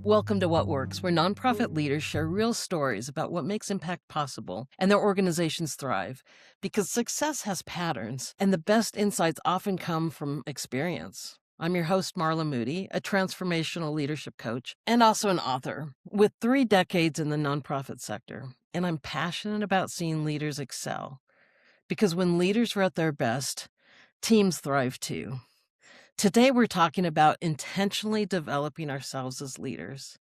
Welcome to What Works, where nonprofit leaders share real stories about what makes impact possible and their organizations thrive. Because success has patterns, and the best insights often come from experience. I'm your host, Marla Moody, a transformational leadership coach and also an author with 3 decades in the nonprofit sector. And I'm passionate about seeing leaders excel. Because when leaders are at their best, teams thrive too. Today, we're talking about intentionally developing ourselves as leaders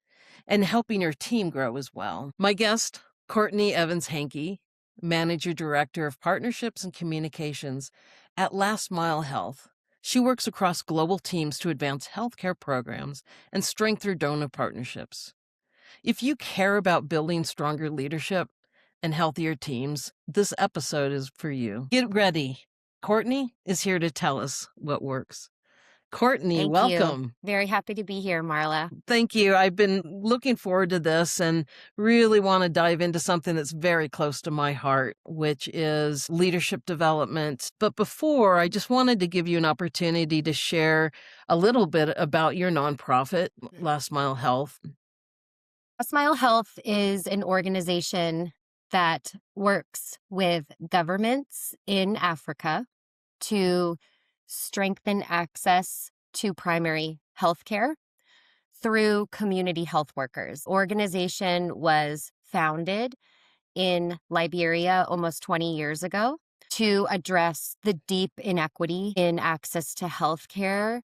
and helping your team grow as well. My guest, Courtney Evans Henke, Manager Director of Partnerships and Communications at Last Mile Health. She works across global teams to advance healthcare programs and strengthen donor partnerships. If you care about building stronger leadership and healthier teams, this episode is for you. Get ready. Courtney is here to tell us what works. Courtney, Thank you. welcome. Very happy to be here, Marla. Thank you. I've been looking forward to this and really want to dive into something that's very close to my heart, which is leadership development. But before, I just wanted to give you an opportunity to share a little bit about your nonprofit, Last Mile Health. Smile Health is an organization that works with governments in Africa to strengthen access to primary health care through community health workers. Organization was founded in Liberia almost 20 years ago to address the deep inequity in access to health care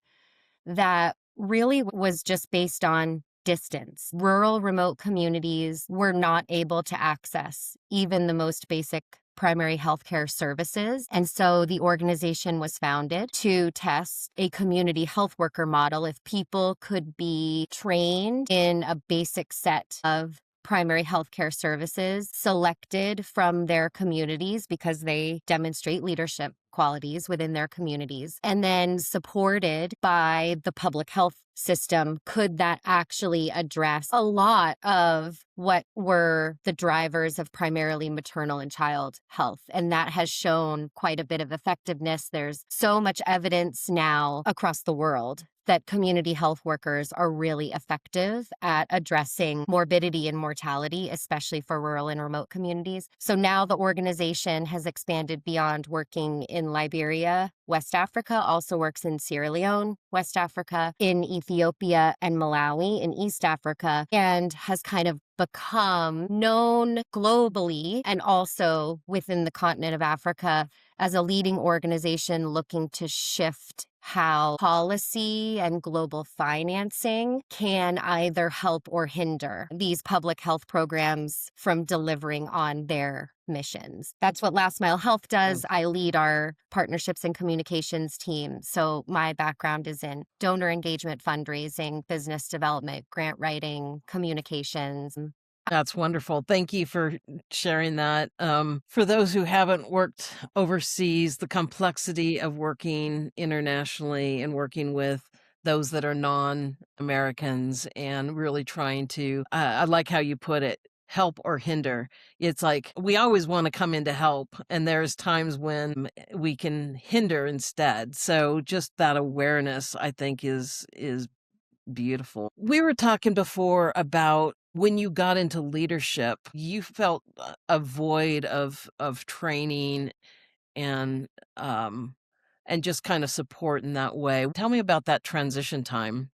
that really was just based on distance. Rural, remote communities were not able to access even the most basic primary healthcare services. And so the organization was founded to test a community health worker model. If people could be trained in a basic set of primary healthcare services selected from their communities because they demonstrate leadership qualities within their communities, and then supported by the public health system, could that actually address a lot of what were the drivers of primarily maternal and child health? And that has shown quite a bit of effectiveness. There's so much evidence now across the world that community health workers are really effective at addressing morbidity and mortality, especially for rural and remote communities. So now the organization has expanded beyond working in Liberia. West Africa also works in Sierra Leone, West Africa, in Ethiopia and Malawi in East Africa, and has kind of become known globally and also within the continent of Africa as a leading organization looking to shift how policy and global financing can either help or hinder these public health programs from delivering on their missions. That's what Last Mile Health does. I lead our partnerships and communications team. So my background is in donor engagement, fundraising, business development, grant writing, communications. That's wonderful. Thank you for sharing that. For those who haven't worked overseas, the complexity of working internationally and working with those that are non-Americans and really trying to, I like how you put it, help or hinder. It's like we always want to come in to help, and there's times when we can hinder instead. So just that awareness, I think, is beautiful. We were talking before about when you got into leadership, you felt a void of training and just kind of support in that way. Tell me about that transition time.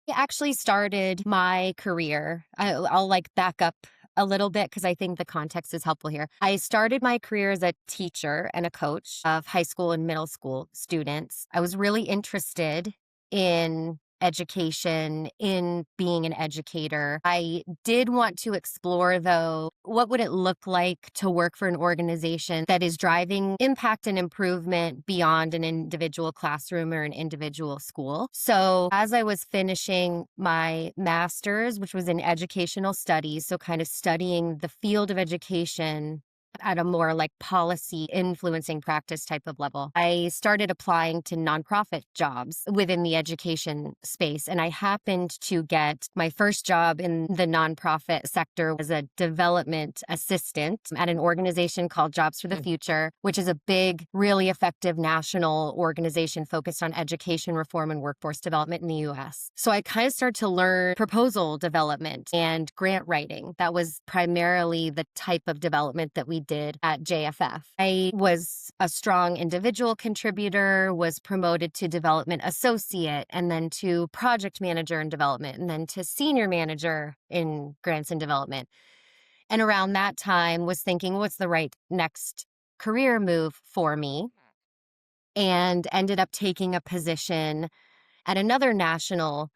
I actually started my career. I'll like back up a little bit because I think the context is helpful here. I started my career as a teacher and a coach of high school and middle school students. I was really interested in education, in being an educator. I did want to explore, though, what would it look like to work for an organization that is driving impact and improvement beyond an individual classroom or an individual school. So as I was finishing my master's, which was in educational studies, so kind of studying the field of education at a more like policy influencing practice type of level. I started applying to nonprofit jobs within the education space, and I happened to get my first job in the nonprofit sector as a development assistant at an organization called Jobs for the Future, which is a big, really effective national organization focused on education reform and workforce development in the US. So I kind of started to learn proposal development and grant writing. That was primarily the type of development that we did at JFF. I was a strong individual contributor, was promoted to development associate, and then to project manager in development, and then to senior manager in grants and development. And around that time was thinking, what's the right next career move for me? And ended up taking a position at another national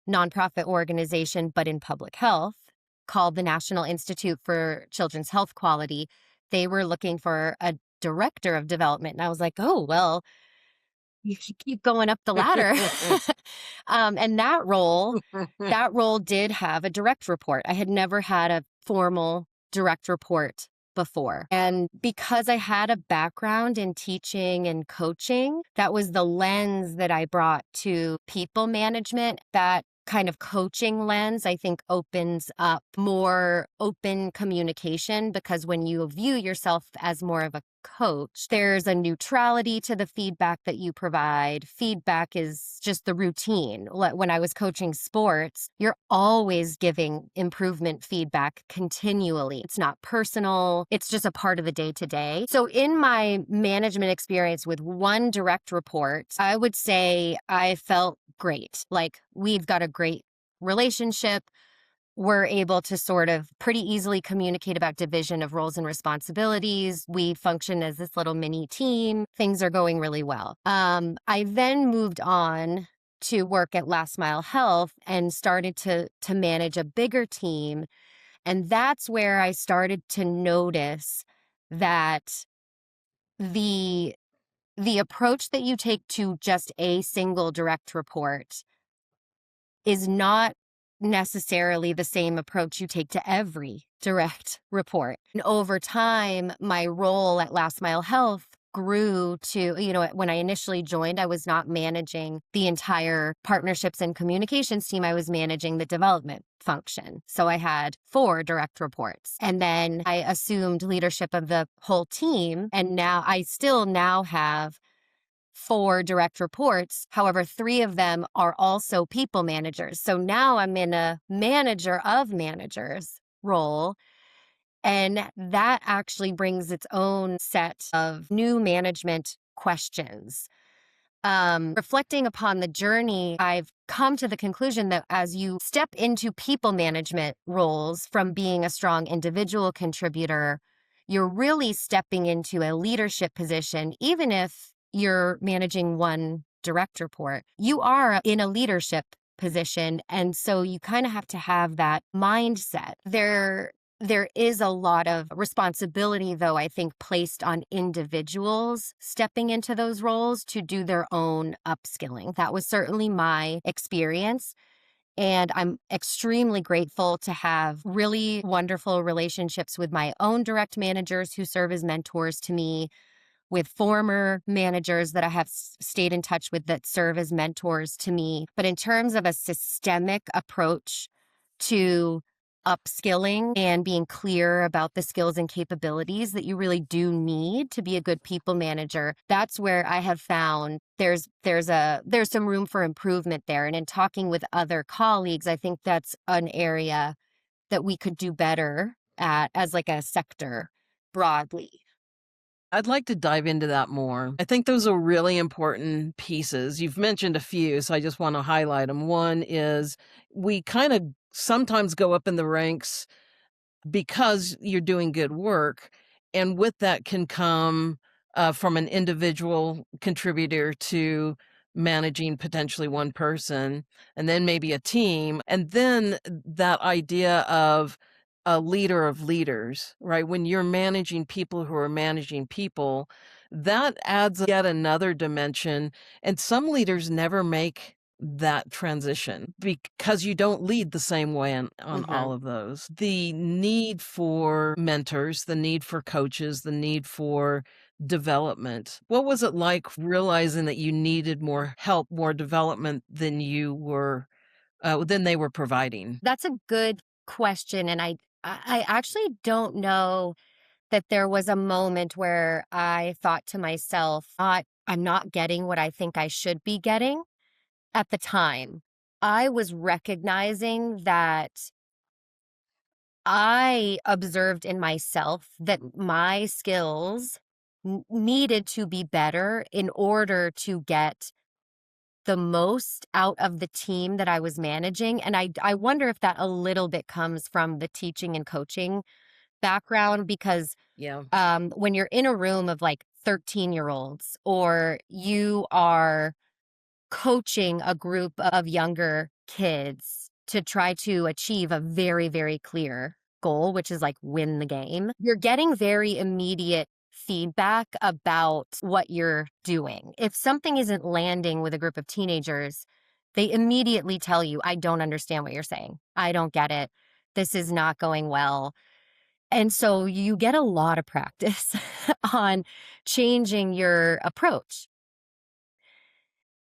nonprofit organization, but in public health, called the National Institute for Children's Health Quality. They were looking for a director of development. And I was like, oh, well, you should keep going up the ladder. And that role did have a direct report. I had never had a formal direct report before. And because I had a background in teaching and coaching, that was the lens that I brought to people management. That kind of coaching lens, I think, opens up more open communication, because when you view yourself as more of a coach, there's a neutrality to the feedback that you provide. Feedback is just the routine. When I was coaching sports, you're always giving improvement feedback continually. It's not personal. It's just a part of the day to day. So in my management experience with one direct report, I would say I felt great. Like, we've got a great relationship. We're able to sort of pretty easily communicate about division of roles and responsibilities. We function as this little mini team. Things are going really well. I then moved on to work at Last Mile Health and started to manage a bigger team. And that's where I started to notice that the approach that you take to just a single direct report is not necessarily the same approach you take to every direct report. And over time, my role at Last Mile Health grew to, when I initially joined, I was not managing the entire partnerships and communications team. I was managing the development function. So I had 4 direct reports. And then I assumed leadership of the whole team. And now I still have 4 direct reports. However, 3 of them are also people managers. So now I'm in a manager of managers role. And that actually brings its own set of new management questions. Reflecting upon the journey, I've come to the conclusion that as you step into people management roles from being a strong individual contributor, you're really stepping into a leadership position. Even if you're managing one direct report, you are in a leadership position. And so you kind of have to have that mindset. There is a lot of responsibility, though, I think, placed on individuals stepping into those roles to do their own upskilling. That was certainly my experience. And I'm extremely grateful to have really wonderful relationships with my own direct managers who serve as mentors to me, with former managers that I have stayed in touch with that serve as mentors to me. But in terms of a systemic approach to upskilling and being clear about the skills and capabilities that you really do need to be a good people manager, that's where I have found there's some room for improvement there. And in talking with other colleagues, I think that's an area that we could do better at as like a sector broadly. I'd like to dive into that more. I think those are really important pieces. You've mentioned a few, so I just want to highlight them. One is we kind of sometimes go up in the ranks because you're doing good work, and with that can come from an individual contributor to managing potentially one person, and then maybe a team, and then that idea of a leader of leaders, right? When you're managing people who are managing people, that adds yet another dimension. And some leaders never make that transition because you don't lead the same way on Mhm. all of those. The need for mentors, the need for coaches, the need for development. What was it like realizing that you needed more help, more development than they were providing? That's a good question, and I actually don't know that there was a moment where I thought to myself, I'm not getting what I think I should be getting at the time. I was recognizing that I observed in myself that my skills needed to be better in order to get the most out of the team that I was managing. And I wonder if that a little bit comes from the teaching and coaching background because Yeah. when you're in a room of like 13-year-olds or you are coaching a group of younger kids to try to achieve a very, very clear goal, which is like win the game, you're getting very immediate feedback about what you're doing. If something isn't landing with a group of teenagers, they immediately tell you, I don't understand what you're saying. I don't get it. This is not going well. And so you get a lot of practice on changing your approach.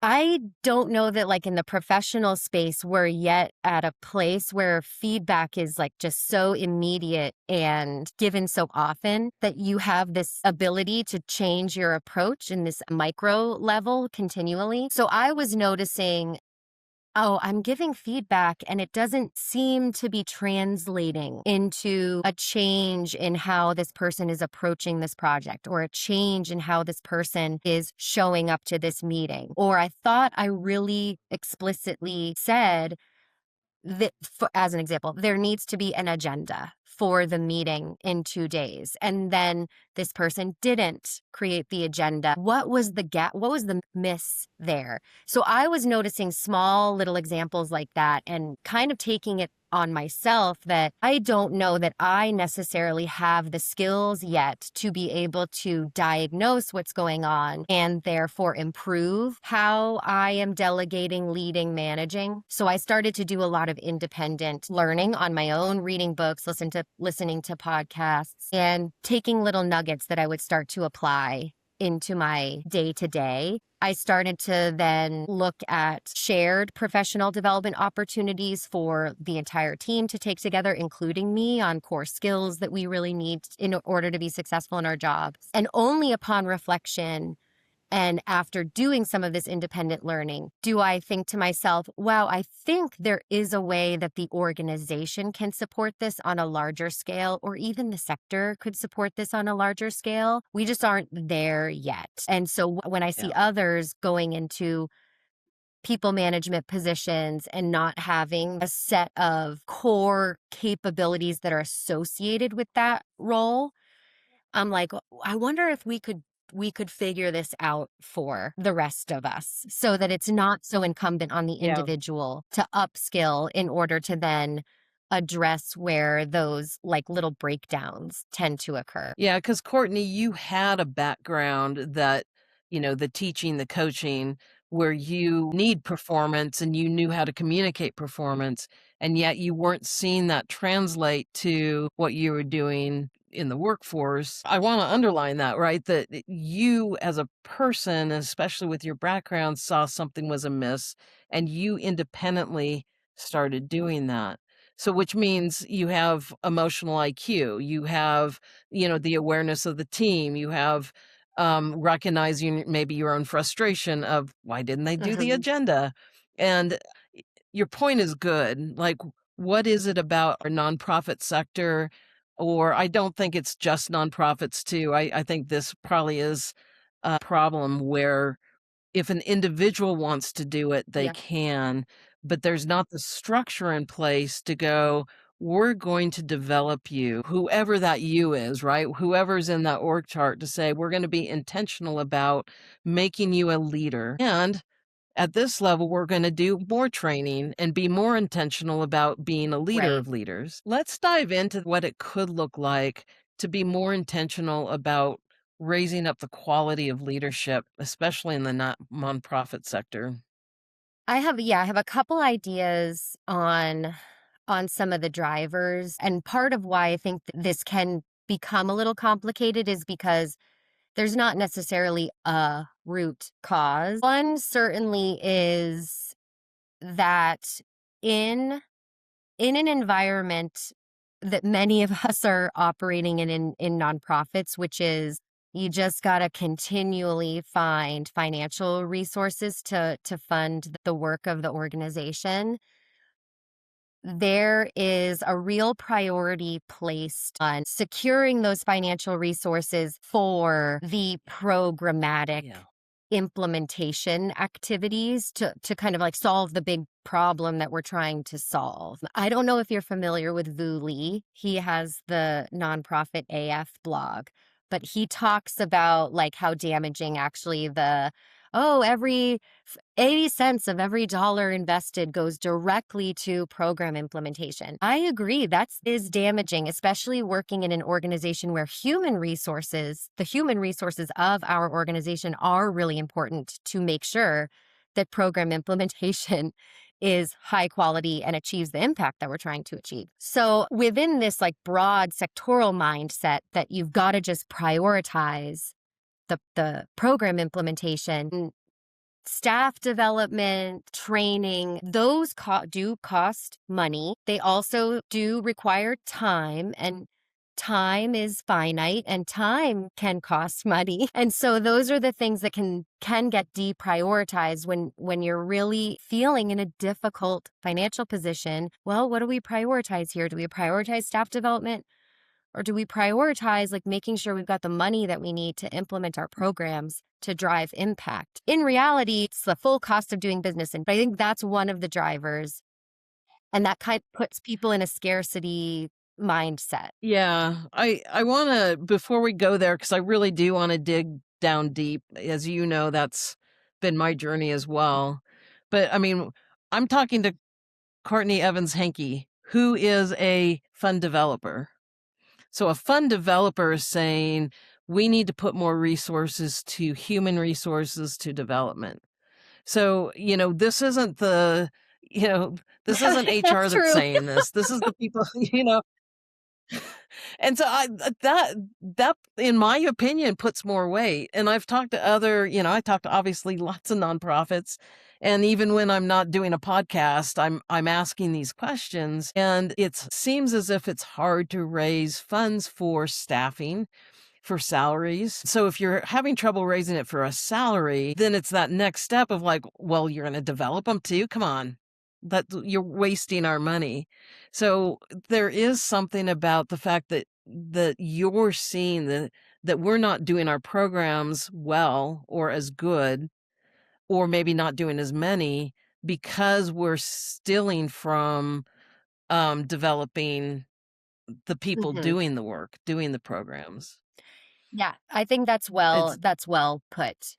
I don't know that, like, in the professional space, we're yet at a place where feedback is, like, just so immediate and given so often that you have this ability to change your approach in this micro level continually. So I was noticing, oh, I'm giving feedback and it doesn't seem to be translating into a change in how this person is approaching this project or a change in how this person is showing up to this meeting. Or I thought I really explicitly said that, as an example, there needs to be an agenda for the meeting in 2 days. And then this person didn't create the agenda. What was the gap? What was the miss there? So I was noticing small little examples like that and kind of taking it on myself that I don't know that I necessarily have the skills yet to be able to diagnose what's going on and therefore improve how I am delegating, leading, managing. So I started to do a lot of independent learning on my own, reading books, listening to podcasts, and taking little nuggets that I would start to apply into my day to day. I started to then look at shared professional development opportunities for the entire team to take together, including me, on core skills that we really need in order to be successful in our jobs. And only upon reflection and after doing some of this independent learning, do I think to myself, wow, I think there is a way that the organization can support this on a larger scale, or even the sector could support this on a larger scale. We just aren't there yet. And so when I see Yeah. others going into people management positions and not having a set of core capabilities that are associated with that role, I'm like, I wonder if we could figure this out for the rest of us so that it's not so incumbent on the Yeah. individual to upskill in order to then address where those like little breakdowns tend to occur. Yeah, because Courtney, you had a background that, the teaching, the coaching, where you need performance and you knew how to communicate performance, and yet you weren't seeing that translate to what you were doing in the workforce. I want to underline that, right? That you as a person, especially with your background, saw something was amiss and you independently started doing that. So which means you have emotional IQ, you have, the awareness of the team, you have recognizing maybe your own frustration of why didn't they do the Mhm. agenda? And your point is good. Like, what is it about our nonprofit sector? Or I don't think it's just nonprofits too. I think this probably is a problem where if an individual wants to do it, they Yeah, can, but there's not the structure in place to go, we're going to develop you, whoever that you is, right? Whoever's in that org chart to say, we're going to be intentional about making you a leader. And at this level, we're going to do more training and be more intentional about being a leader right. of leaders. Let's dive into what it could look like to be more intentional about raising up the quality of leadership, especially in the not nonprofit sector. I have a couple ideas on some of the drivers, and part of why I think that this can become a little complicated is because there's not necessarily a root cause. One certainly is that in in an environment that many of us are operating in nonprofits, which is you just got to continually find financial resources to fund the work of the organization. There is a real priority placed on securing those financial resources for the programmatic Yeah. implementation activities to kind of like solve the big problem that we're trying to solve. I don't know if you're familiar with Vu Lee. He has the nonprofit AF blog, but he talks about like how damaging actually every 80 cents of every dollar invested goes directly to program implementation. I agree that is damaging, especially working in an organization where the human resources of our organization are really important to make sure that program implementation is high quality and achieves the impact that we're trying to achieve. So within this like broad sectoral mindset that you've got to just prioritize the program implementation, staff development, training, those do cost money. They also do require time, and time is finite and time can cost money. And so those are the things that can get deprioritized when you're really feeling in a difficult financial position. Well, what do we prioritize here? Do we prioritize staff development? Or do we prioritize like making sure we've got the money that we need to implement our programs to drive impact? In reality, it's the full cost of doing business. And I think that's one of the drivers. And that kind of puts people in a scarcity mindset. Yeah, I wanna before we go there, because I really do wanna dig down deep. As you know, that's been my journey as well. But, I mean, I'm talking to Courtney Evans Henke, who is a fund developer. So a fund developer is saying, "We need to put more resources to human resources to development." So, this isn't you know, this isn't HR That's that's true. saying this. This is the people, and so that in my opinion puts more weight. And I've talked to I talk to obviously lots of nonprofits, and even when I'm not doing a podcast, I'm asking these questions, and it seems as if it's hard to raise funds for staffing, for salaries. So if you're having trouble raising it for a salary, then it's that next step of like, well, you're going to develop them too. Come on. That you're wasting our money. So there is something about the fact that you're seeing that we're not doing our programs well or as good, or maybe not doing as many because we're stealing from developing the people Mhm. doing the work, doing the programs. Yeah, I think It's that's well put.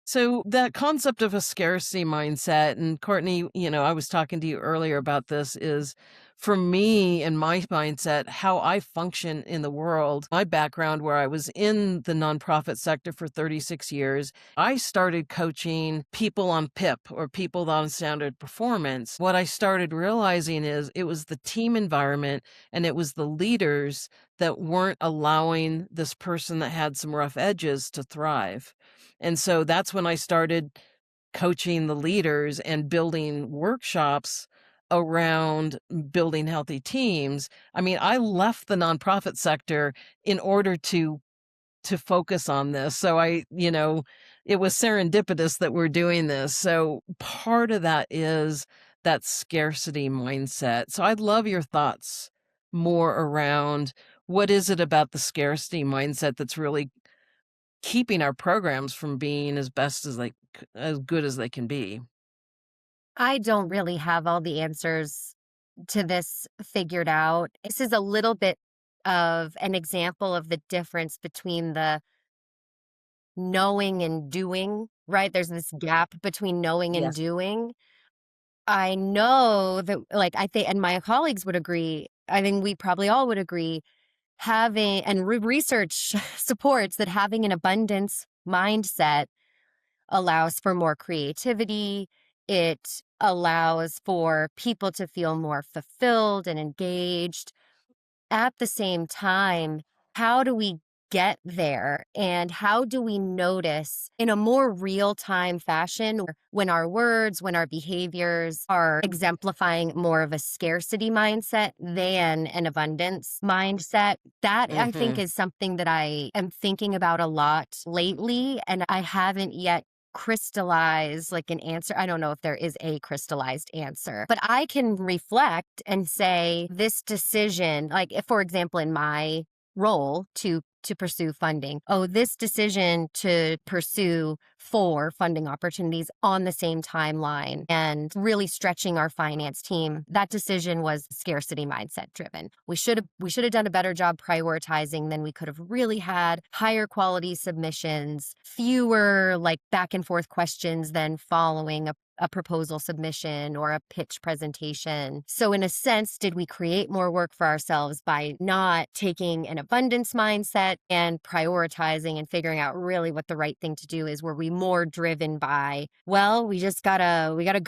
So that concept of a scarcity mindset, and Courtney, I was talking to you earlier about this, is for me and my mindset, how I function in the world. My background, where I was in the nonprofit sector for 36 years, I started coaching people on PIP, or people on standard performance. What I started realizing is it was the team environment and it was the leaders that weren't allowing this person that had some rough edges to thrive. And so that's when I started coaching the leaders and building workshops around building healthy teams. I mean, I left the nonprofit sector in order to focus on this. So it was serendipitous that we're doing this. So part of that is that scarcity mindset. So I'd love your thoughts more around what is it about the scarcity mindset that's really keeping our programs from being as best as as good as they can be. I don't really have all the answers to this figured out. This is a little bit of an example of the difference between the knowing and doing, right? There's this gap between knowing and Yes. doing. I know that, like, I think, and my colleagues would agree, I think we probably all would agree, having, and research supports that having an abundance mindset allows for more creativity. It allows for people to feel more fulfilled and engaged. At the same time, how do we get there? And how do we notice in a more real time fashion when our words, when our behaviors are exemplifying more of a scarcity mindset than an abundance mindset? That I think Mhm. is something that I am thinking about a lot lately. And I haven't yet crystallize like an answer. I don't know if there is a crystallized answer, but I can reflect and say this decision, like if, for example, in my role to pursue funding. Oh, this decision to pursue 4 funding opportunities on the same timeline and really stretching our finance team. That decision was scarcity mindset driven. We should have done a better job prioritizing, then we could have really had higher quality submissions, fewer like back and forth questions than following a proposal submission or a pitch presentation. So, in a sense, did we create more work for ourselves by not taking an abundance mindset and prioritizing and figuring out really what the right thing to do is? Were we more driven by, well, we gotta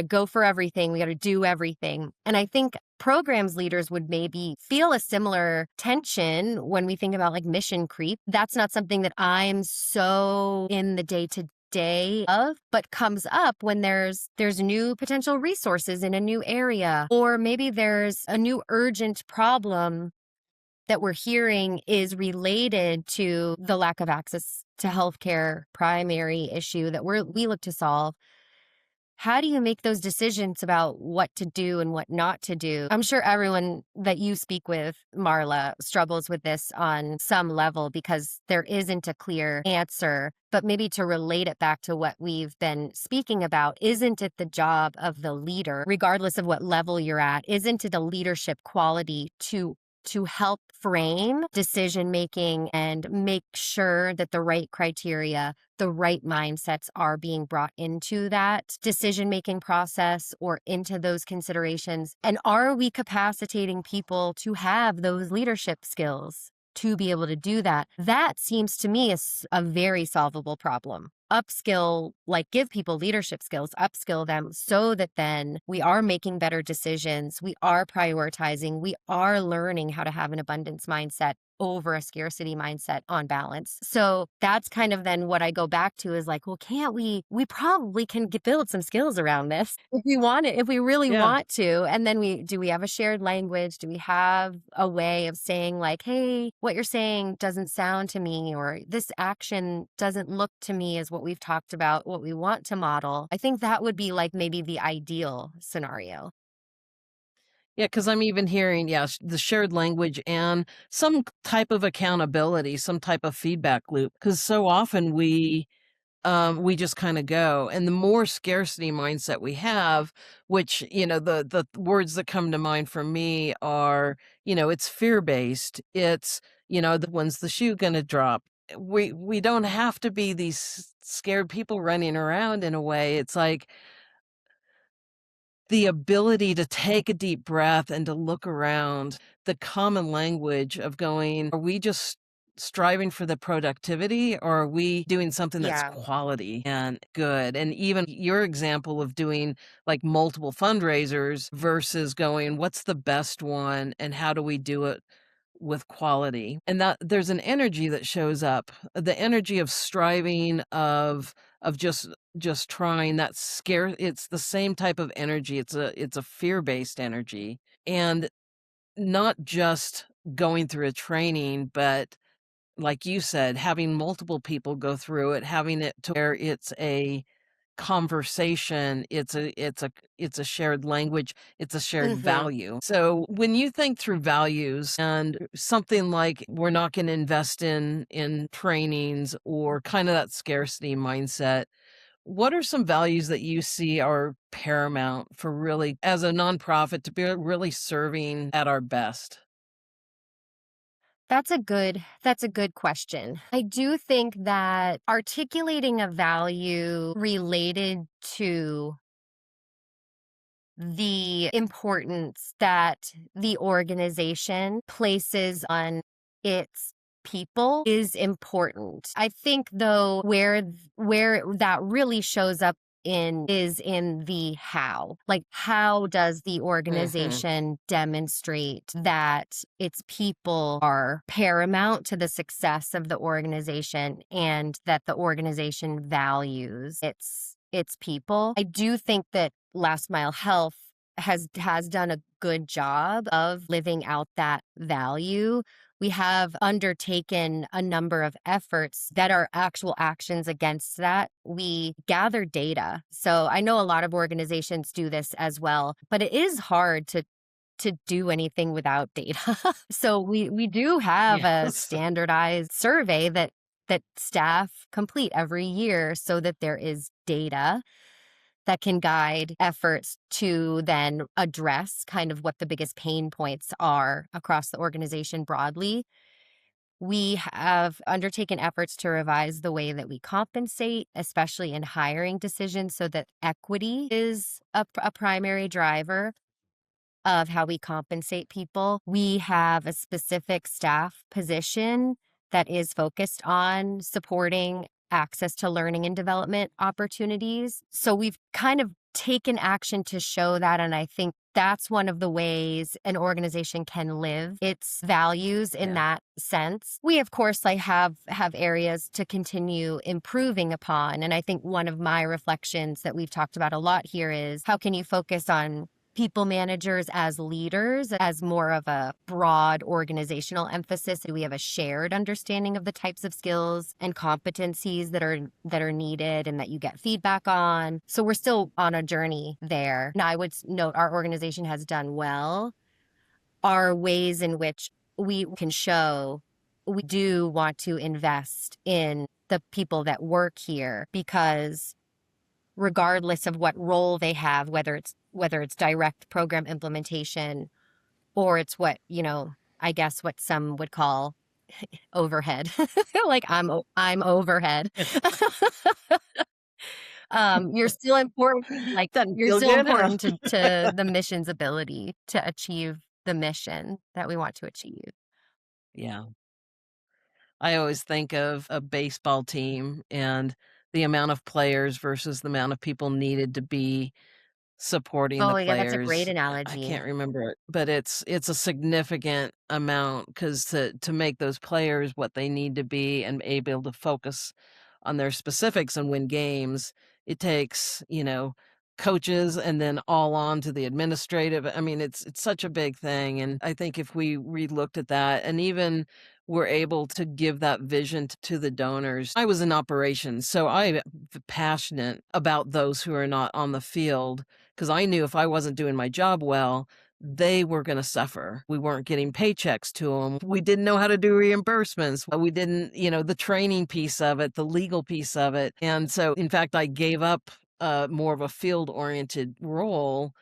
go for everything, we gotta do everything? And I think programs leaders would maybe feel a similar tension when we think about like mission creep. That's not something that I'm so in the day of, but comes up when there's new potential resources in a new area, or maybe there's a new urgent problem that we're hearing is related to the lack of access to healthcare primary issue that we look to solve. How do you make those decisions about what to do and what not to do? I'm sure everyone that you speak with, Marla, struggles with this on some level because there isn't a clear answer. But maybe to relate it back to what we've been speaking about, isn't it the job of the leader, regardless of what level you're at, isn't it a leadership quality to help frame decision making and make sure that the right criteria, the right mindsets are being brought into that decision making process or into those considerations? And are we capacitating people to have those leadership skills to be able to do that? That seems to me is a very solvable problem. Upskill, like give people leadership skills, upskill them so that then we are making better decisions. We are prioritizing. We are learning how to have an abundance mindset over a scarcity mindset on balance. So that's kind of then what I go back to is like, well, can't we probably can build some skills around this if we want it, if we really Yeah. want to. And then do we have a shared language? Do we have a way of saying like, hey, what you're saying doesn't sound to me, or this action doesn't look to me as what we've talked about, what we want to model? I think that would be like maybe the ideal scenario. Yeah, because I'm even hearing, yeah, the shared language and some type of accountability, some type of feedback loop. Because so often we just kind of go, and the more scarcity mindset we have, which the words that come to mind for me are, it's fear based. It's when's the shoe gonna drop? We don't have to be these scared people running around in a way. It's like the ability to take a deep breath and to look around, the common language of going, are we just striving for the productivity, or are we doing something that's Yeah. quality and good? And even your example of doing like multiple fundraisers versus going, what's the best one and how do we do it with quality? And that there's an energy that shows up, the energy of striving, of just trying, that scare. It's the same type of energy. It's a fear-based energy. And not just going through a training, but like you said, having multiple people go through it, having it to where it's a conversation, it's a shared language, it's a shared Hmm. value. So when you think through values and something like we're not going to invest in trainings or kind of that scarcity mindset, what are some values that you see are paramount for really, as a nonprofit, to be really serving at our best? That's a good question. I do think that articulating a value related to the importance that the organization places on its people is important. I think though where that really shows up in the how. Like, how does the Mhm. organization demonstrate that its people are paramount to the success of the organization and that the organization values its people? I do think that Last Mile Health has done a good job of living out that value. We have undertaken a number of efforts that are actual actions against that. We gather data. So I know a lot of organizations do this as well, but it is hard to do anything without data. So we do have a Yes. standardized survey that staff complete every year so that there is data that can guide efforts to then address kind of what the biggest pain points are across the organization broadly. We have undertaken efforts to revise the way that we compensate, especially in hiring decisions, so that equity is a primary driver of how we compensate people. We have a specific staff position that is focused on supporting access to learning and development opportunities. So we've kind of taken action to show that. And I think that's one of the ways an organization can live its values in Yeah. that sense. We, of course, like have areas to continue improving upon. And I think one of my reflections that we've talked about a lot here is how can you focus on people managers as leaders as more of a broad organizational emphasis? Do we have a shared understanding of the types of skills and competencies that are needed and that you get feedback on? So we're still on a journey there. Now, I would note our organization has done well. Are ways in which we can show we do want to invest in the people that work here, because regardless of what role they have, whether it's direct program implementation or it's what, I guess what some would call overhead. Like I'm overhead. You're still important. Like Doesn't you're feel still good, huh? important to the mission's ability to achieve the mission that we want to achieve. Yeah. I always think of a baseball team and the amount of players versus the amount of people needed to be supporting Oh the yeah, that's a great players. I analogy. can't remember it, but it's a significant amount because to make those players what they need to be and able to focus on their specifics and win games, it takes, coaches and then all on to the administrative. I mean, it's such a big thing, and I think if we relooked at that and even were able to give that vision to the donors. I was in operations, so I'm passionate about those who are not on the field because I knew if I wasn't doing my job well, they were going to suffer. We weren't getting paychecks to them. We didn't know how to do reimbursements. We didn't, the training piece of it, the legal piece of it. And so, in fact, I gave up more of a field oriented role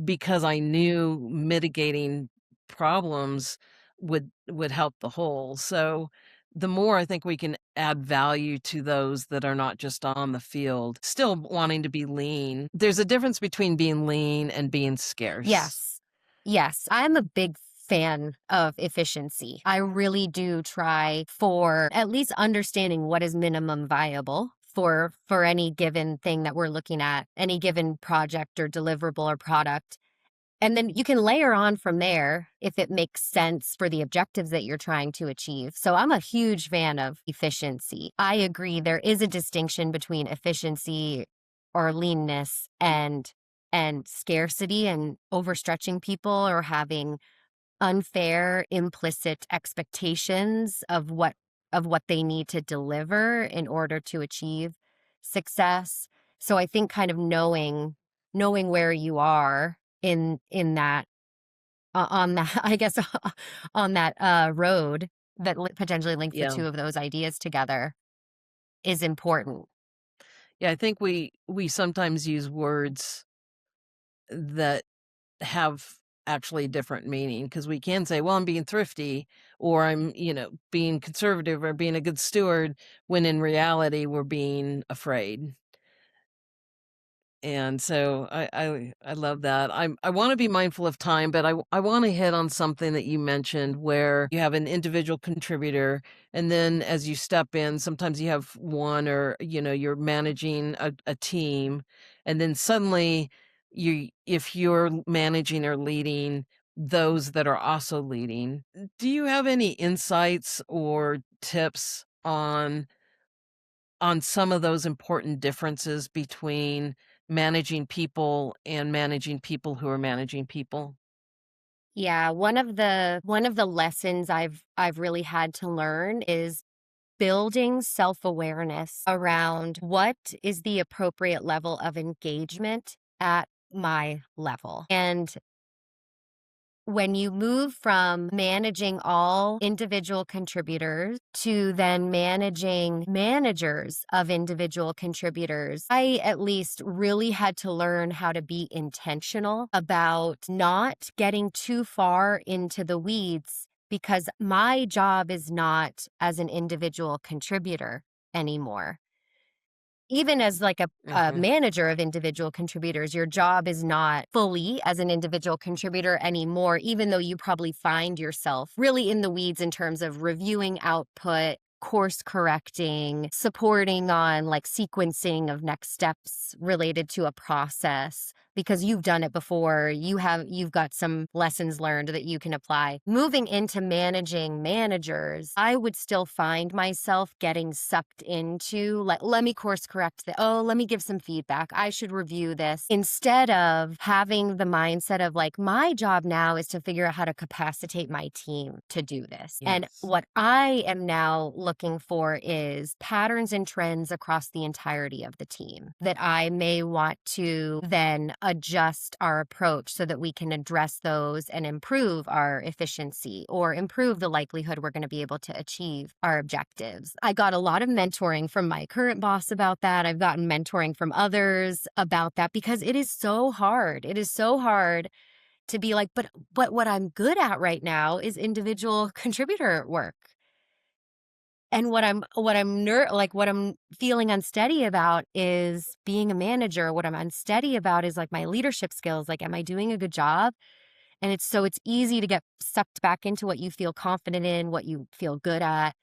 because I knew mitigating problems would help the whole. So the more I think we can add value to those that are not just on the field, still wanting to be lean. There's a difference between being lean and being scarce. Yes. Yes. I'm a big fan of efficiency. I really do try for at least understanding what is minimum viable for any given thing that we're looking at, any given project or deliverable or product. And then you can layer on from there if it makes sense for the objectives that you're trying to achieve. So I'm a huge fan of efficiency. I agree there is a distinction between efficiency or leanness and scarcity and overstretching people or having unfair implicit expectations of what they need to deliver in order to achieve success. So I think kind of knowing where you are in that on that I guess on that road that potentially links the Yeah. two of those ideas together is important. Yeah, I think we sometimes use words that have actually different meaning because we can say, well, I'm being thrifty or I'm, being conservative or being a good steward when in reality we're being afraid. And so I love that. I want to be mindful of time, but I want to hit on something that you mentioned where you have an individual contributor and then as you step in, sometimes you have one or you're managing a team And then suddenly if you're managing or leading those that are also leading, do you have any insights or tips on some of those important differences between managing people and managing people who are managing people? Yeah, one of the lessons I've really had to learn is building self-awareness around what is the appropriate level of engagement at my level. And when you move from managing all individual contributors to then managing managers of individual contributors, I at least really had to learn how to be intentional about not getting too far into the weeds because my job is not as an individual contributor anymore. Even as like a Mhm. manager of individual contributors, your job is not fully as an individual contributor anymore, even though you probably find yourself really in the weeds in terms of reviewing output, course correcting, supporting on like sequencing of next steps related to a process because you've done it before. You've got some lessons learned that you can apply. Moving into managing managers, I would still find myself getting sucked into like, let me course correct let me give some feedback. I should review this instead of having the mindset of like, my job now is to figure out how to capacitate my team to do this. And Yes. what I am now looking for is patterns and trends across the entirety of the team that I may want to then adjust our approach so that we can address those and improve our efficiency or improve the likelihood we're going to be able to achieve our objectives. I got a lot of mentoring from my current boss about that. I've gotten mentoring from others about that because it is so hard. It is so hard to be like, but what I'm good at right now is individual contributor work. And what I'm feeling unsteady about is being a manager. What I'm unsteady about is like my leadership skills. Like, am I doing a good job? And it's easy to get sucked back into what you feel confident in, what you feel good at.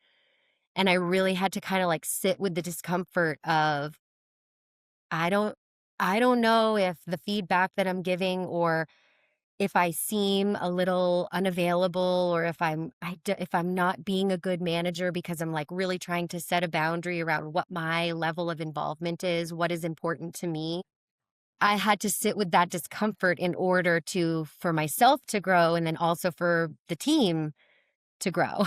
And I really had to kind of like sit with the discomfort of I don't I don't know if the feedback that I'm giving or if I seem a little unavailable or if I'm not being a good manager because I'm like really trying to set a boundary around what my level of involvement is, what is important to me. I had to sit with that discomfort in order to for myself to grow and then also for the team to grow.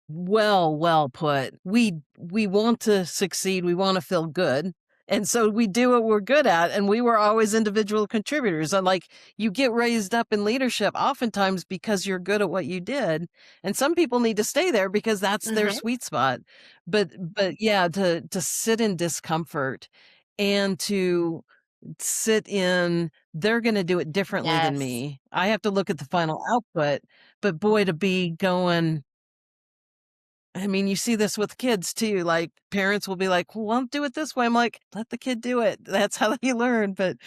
Well put. We want to succeed, we wanna feel good, and so we do what we're good at, and we were always individual contributors, and, like, you get raised up in leadership oftentimes because you're good at what you did, and some people need to stay there because that's their Mhm. sweet spot. But yeah, to sit in discomfort and to sit in, "They're gonna do it differently than Yes. me. I have to look at the final output," but boy, to be going I mean, you see this with kids too, like, parents will be like, "Well, don't do it this way." I'm like, "Let the kid do it. That's how they learn." But,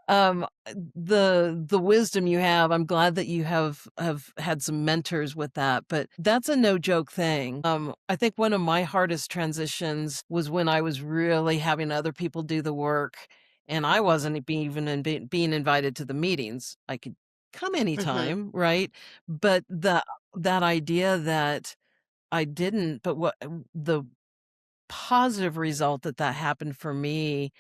the wisdom you have, I'm glad that you have had some mentors with that, but that's a no joke thing. I think one of my hardest transitions was when I was really having other people do the work, and I wasn't being invited to the meetings. I could come Mhm. anytime, right? But that idea that I didn't, but what the positive result that happened for me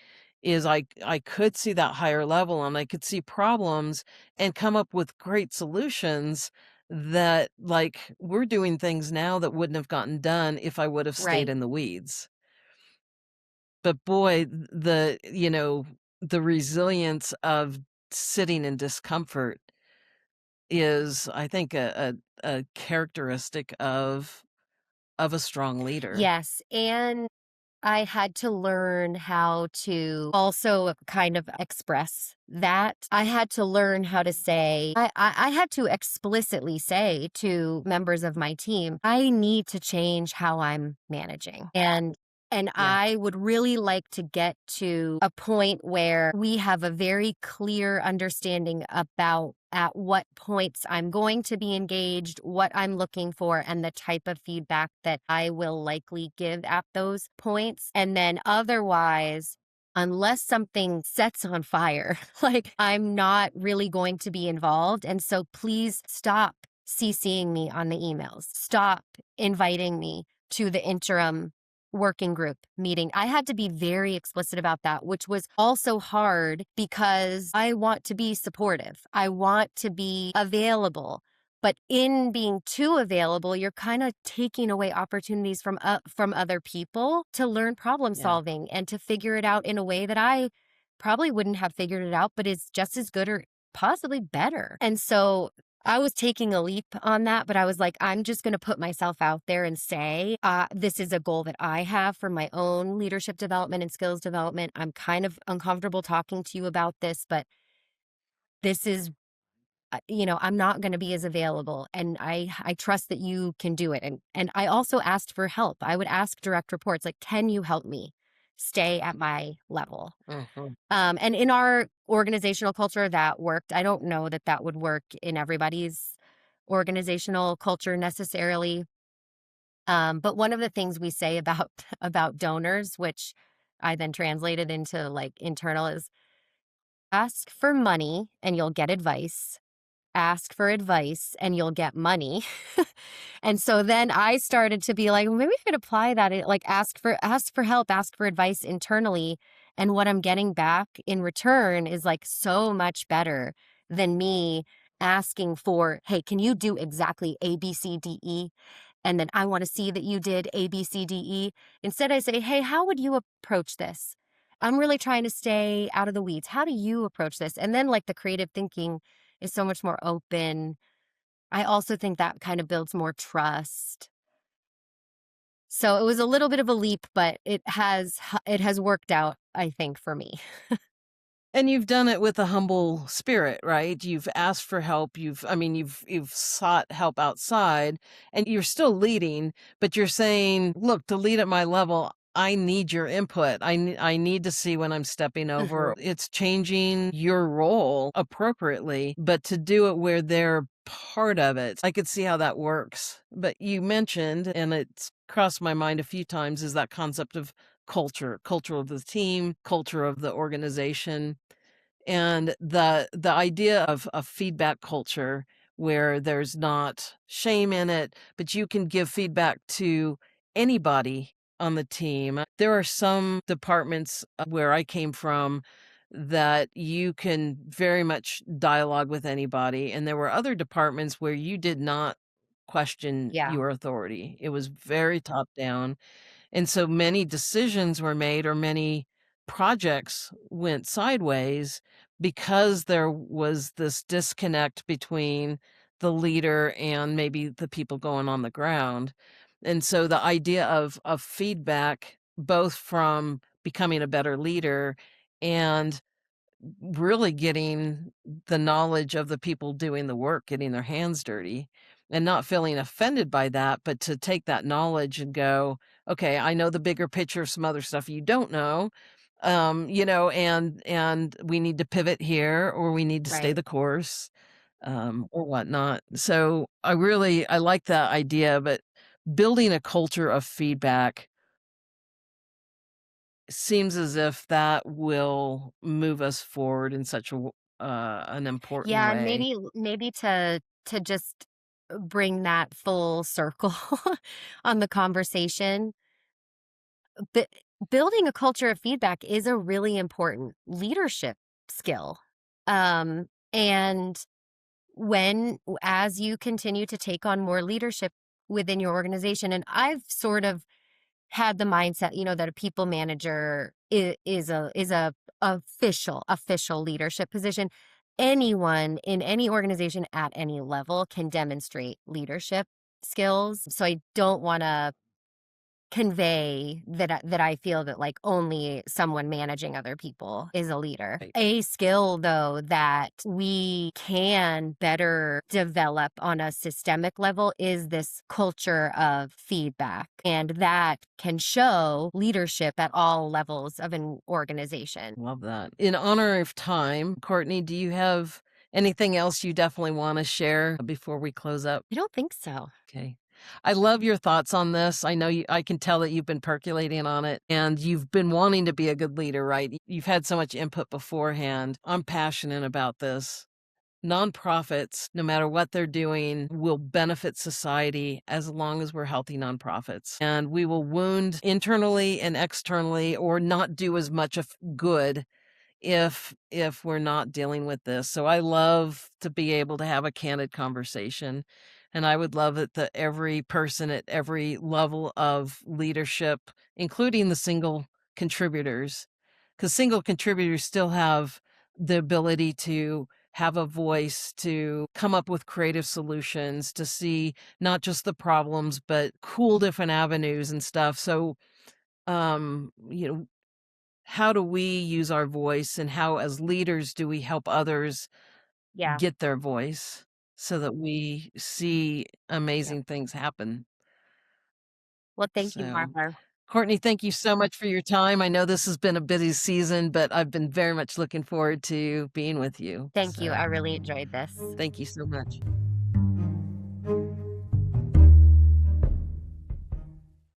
is I could see that higher level and I could see problems and come up with great solutions that, like, we're doing things now that wouldn't have gotten done if I would have stayed Right. in the weeds. But boy, the resilience of sitting in discomfort is, I think, a characteristic of a strong leader. Yes, and I had to learn how to also kind of express that. I had to learn how to say, I had to explicitly say to members of my team, I need to change how I'm managing. And Yeah. I would really like to get to a point where we have a very clear understanding about at what points I'm going to be engaged, what I'm looking for, and the type of feedback that I will likely give at those points. And then otherwise, unless something sets on fire, like I'm not really going to be involved. And so please stop CCing me on the emails. Stop inviting me to the interim working group meeting. I had to be very explicit about that, which was also hard because I want to be supportive. I want to be available. But in being too available, you're kind of taking away opportunities from other people to learn problem Yeah. solving and to figure it out in a way that I probably wouldn't have figured it out, but is just as good or possibly better. And so I was taking a leap on that, but I was like, I'm just going to put myself out there and say, this is a goal that I have for my own leadership development and skills development. I'm kind of uncomfortable talking to you about this, but this is I'm not going to be as available, and I trust that you can do it. And I also asked for help. I would ask direct reports like, can you help me stay at my level? Mhm. And in our organizational culture, that worked. I don't know that that would work in everybody's organizational culture necessarily. But one of the things we say about about donors, which I then translated into like internal, is ask for money and you'll get advice. Ask for advice and you'll get money. And so then I started to be like, well, maybe I could apply that, like ask for help, ask for advice internally. And what I'm getting back in return is like so much better than me asking for, hey, can you do exactly A, B, C, D, E? And then I want to see that you did A, B, C, D, E. Instead, I say, hey, how would you approach this? I'm really trying to stay out of the weeds. How do you approach this? And then like the creative thinking is so much more open. I also think that kind of builds more trust. So it was a little bit of a leap, but it has worked out, I think, for me. And you've done it with a humble spirit, right? You've asked for help. You've sought help outside, and you're still leading, but you're saying, "Look, to lead at my level, I need your input. I need to see when I'm stepping Mhm. over." It's changing your role appropriately, but to do it where they're part of it. I could see how that works. But you mentioned, and it's crossed my mind a few times, is that concept of culture of the team, culture of the organization. And the idea of a feedback culture where there's not shame in it, but you can give feedback to anybody on the team. There are some departments where I came from that you can very much dialogue with anybody, and there were other departments where you did not question Yeah. your authority. It was very top down, and so many decisions were made or many projects went sideways because there was this disconnect between the leader and maybe the people going on the ground. And so the idea of feedback, both from becoming a better leader and really getting the knowledge of the people doing the work, getting their hands dirty, and not feeling offended by that, but to take that knowledge and go, okay, I know the bigger picture of some other stuff you don't know. And we need to pivot here or we need to stay Right. the course, or whatnot. So I like that idea, but building a culture of feedback seems as if that will move us forward in such an important Yeah, and way. maybe to just bring that full circle on the conversation. But building a culture of feedback is a really important leadership skill. And as you continue to take on more leadership within your organization, and I've sort of had the mindset, that a people manager is a official leadership position. Anyone in any organization at any level can demonstrate leadership skills. So I don't want to convey that I feel that like only someone managing other people is a leader. Right. A skill though that we can better develop on a systemic level is this culture of feedback, and that can show leadership at all levels of an organization. Love that. In honor of time, Courtney, do you have anything else you definitely want to share before we close up? I don't think so. Okay. I love your thoughts on this. I know I can tell that you've been percolating on it and you've been wanting to be a good leader, right? You've had so much input beforehand. I'm passionate about this. Nonprofits, no matter what they're doing, will benefit society as long as we're healthy nonprofits. And we will wound internally and externally or not do as much of good if we're not dealing with this. So I love to be able to have a candid conversation, and I would love it that every person at every level of leadership, including the single contributors, because single contributors still have the ability to have a voice, to come up with creative solutions, to see not just the problems, but cool different avenues and stuff. So, you know, how do we use our voice and how as leaders do we help others Yeah. get their voice so that we see Yeah. amazing things happen? Well, thank you, So, Barbara. Courtney, thank you so much for your time. I know this has been a busy season, but I've been very much looking forward to being with you. Thank you. So, I really enjoyed this. thank you so much.